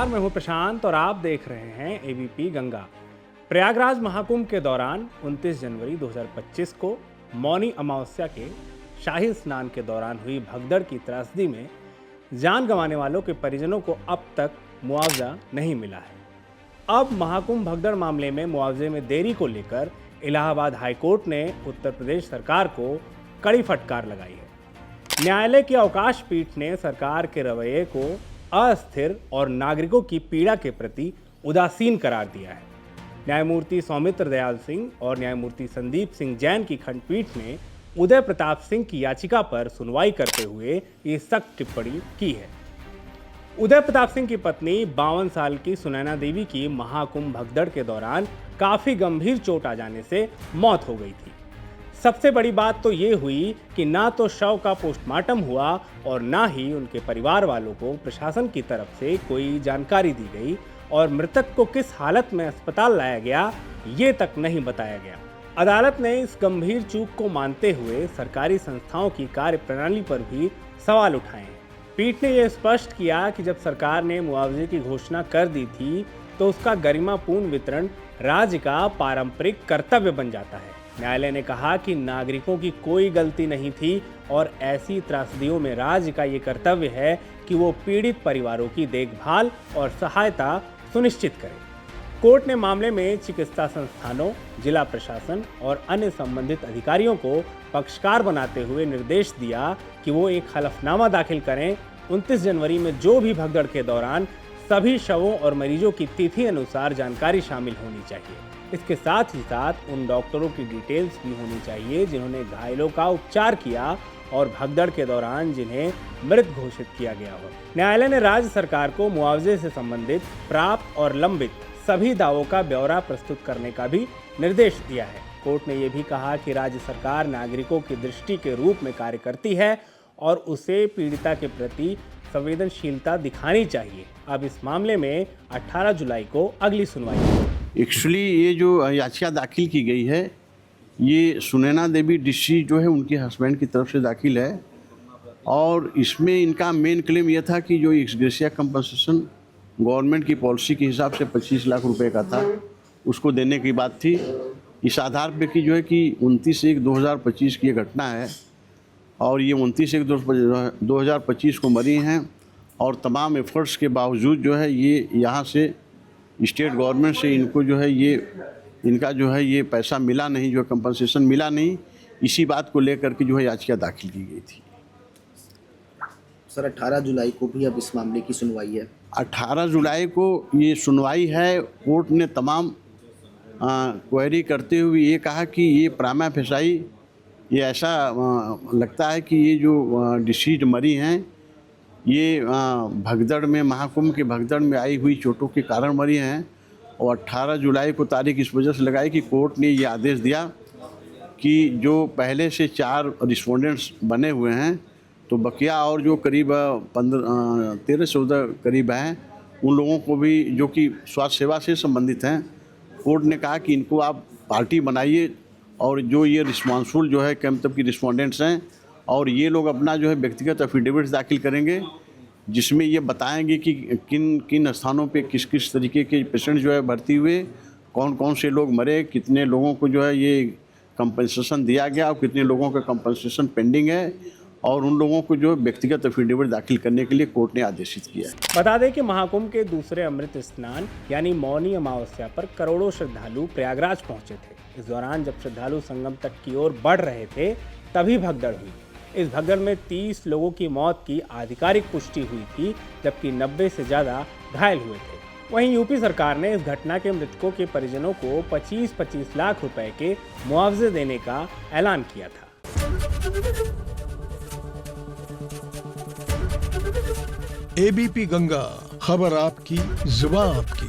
नमस्कार, मैं हूं प्रशांत और आप देख रहे हैं एबीपी गंगा। प्रयागराज महाकुंभ के दौरान 29 जनवरी 2025 को मौनी अमावस्या के शाही स्नान के दौरान हुई भगदड़ की त्रासदी में जान गंवाने वालों के परिजनों को अब तक मुआवजा नहीं मिला है। अब महाकुंभ भगदड़ मामले में मुआवजे में देरी को लेकर इलाहाबाद हाईकोर्ट ने उत्तर प्रदेश सरकार को कड़ी फटकार लगाई है। न्यायालय की अवकाश पीठ ने सरकार के रवैये को अस्थिर और नागरिकों की पीड़ा के प्रति उदासीन करार दिया है। न्यायमूर्ति सौमित्र दयाल सिंह और न्यायमूर्ति संदीप सिंह जैन की खंडपीठ ने उदय प्रताप सिंह की याचिका पर सुनवाई करते हुए ये सख्त टिप्पणी की है। उदय प्रताप सिंह की पत्नी 52 साल की सुनैना देवी की महाकुंभ भगदड़ के दौरान काफी गंभीर चोट आ जाने से मौत हो गई थी। सबसे बड़ी बात तो ये हुई कि ना तो शव का पोस्टमार्टम हुआ और ना ही उनके परिवार वालों को प्रशासन की तरफ से कोई जानकारी दी गई और मृतक को किस हालत में अस्पताल लाया गया ये तक नहीं बताया गया। अदालत ने इस गंभीर चूक को मानते हुए सरकारी संस्थाओं की कार्यप्रणाली पर भी सवाल उठाए हैं। पीठ ने यह स्पष्ट किया कि जब सरकार ने मुआवजे की घोषणा कर दी थी तो उसका गरिमापूर्ण वितरण राज्य का पारंपरिक कर्तव्य बन जाता है। न्यायालय ने कहा कि नागरिकों की कोई गलती नहीं थी और ऐसी त्रासदियों में राज्य का ये कर्तव्य है कि वो पीड़ित परिवारों की देखभाल और सहायता सुनिश्चित करे। कोर्ट ने मामले में चिकित्सा संस्थानों, जिला प्रशासन और अन्य संबंधित अधिकारियों को पक्षकार बनाते हुए निर्देश दिया कि वो एक हलफनामा दाखिल करें। 29 जनवरी में जो भी भगदड़ के दौरान सभी शवों और मरीजों की तिथि अनुसार जानकारी शामिल होनी चाहिए। इसके साथ ही साथ उन डॉक्टरों की डिटेल्स भी होनी चाहिए जिन्होंने घायलों का उपचार किया और भगदड़ के दौरान जिन्हें मृत घोषित किया गया हो। न्यायालय ने राज्य सरकार को मुआवजे से संबंधित प्राप्त और लंबित सभी दावों का ब्यौरा प्रस्तुत करने का भी निर्देश दिया है। कोर्ट ने यह भी कहा कि राज्य सरकार नागरिकों की दृष्टि के रूप में कार्य करती है और उसे पीड़िता के प्रति संवेदनशीलता दिखानी चाहिए। अब इस मामले में 18 जुलाई को अगली सुनवाई होगी। एक्चुअली ये जो याचिका दाखिल की गई है ये सुनैना देवी डिस्ट्रिक्ट जो है उनके हस्बैंड की तरफ से दाखिल है और इसमें इनका मेन क्लेम ये था कि जो एक्स ग्रेशिया कंपनसेशन गवर्नमेंट की पॉलिसी के हिसाब से 25 लाख रुपए का था उसको देने की बात थी। इस आधार पे कि जो है कि 29/1/2025 की ये घटना है और ये 29/1/2025 को मरी हैं और तमाम एफर्ट्स के बावजूद जो है ये यहाँ से स्टेट गवर्नमेंट से इनको जो है ये इनका जो है ये पैसा मिला नहीं, जो कंपनसेशन मिला नहीं। इसी बात को लेकर के जो है याचिका दाखिल की गई थी। सर 18 जुलाई को भी अब इस मामले की सुनवाई है। 18 जुलाई को ये सुनवाई है। कोर्ट ने तमाम क्वेरी करते हुए ये कहा कि ये प्रामा फेसाई ये ऐसा लगता है कि ये जो डिसीज मरी हैं ये भगदड़ में महाकुंभ के भगदड़ में आई हुई चोटों के कारण मरी हैं और 18 जुलाई को तारीख इस वजह से लगाई कि कोर्ट ने ये आदेश दिया कि जो पहले से 4 रिस्पोंडेंट्स बने हुए हैं तो बकिया और जो करीब 13-14 करीब हैं उन लोगों को भी जो कि स्वास्थ्य सेवा से संबंधित हैं, कोर्ट ने कहा कि इनको आप पार्टी बनाइए और जो ये रिस्पॉन्सिबल जो है मतलब कि रिस्पोंडेंट्स हैं और ये लोग अपना जो है व्यक्तिगत एफिडेविट्स दाखिल करेंगे जिसमें ये बताएंगे कि किन किन स्थानों पे किस किस तरीके के पेशेंट जो है भर्ती हुए, कौन कौन से लोग मरे, कितने लोगों को जो है ये कंपनसेशन दिया गया और कितने लोगों का कंपनसेशन पेंडिंग है और उन लोगों को जो व्यक्तिगत एफिडेविट दाखिल करने के लिए कोर्ट ने आदेशित किया है। बता दें कि महाकुंभ के दूसरे अमृत स्नान यानी मौनी अमावस्या पर करोड़ों श्रद्धालु प्रयागराज पहुंचे थे। इस दौरान जब श्रद्धालु संगम तट की ओर बढ़ रहे थे तभी भगदड़ हुई। इस भगदड़ में 30 लोगों की मौत की आधिकारिक पुष्टि हुई थी जबकि 90 से ज़्यादा घायल हुए थे। वहीं यूपी सरकार ने इस घटना के मृतकों के परिजनों को 25-25 लाख रुपए के मुआवजे देने का ऐलान किया था। एबीपी गंगा, खबर आपकी, जुबान आपकी।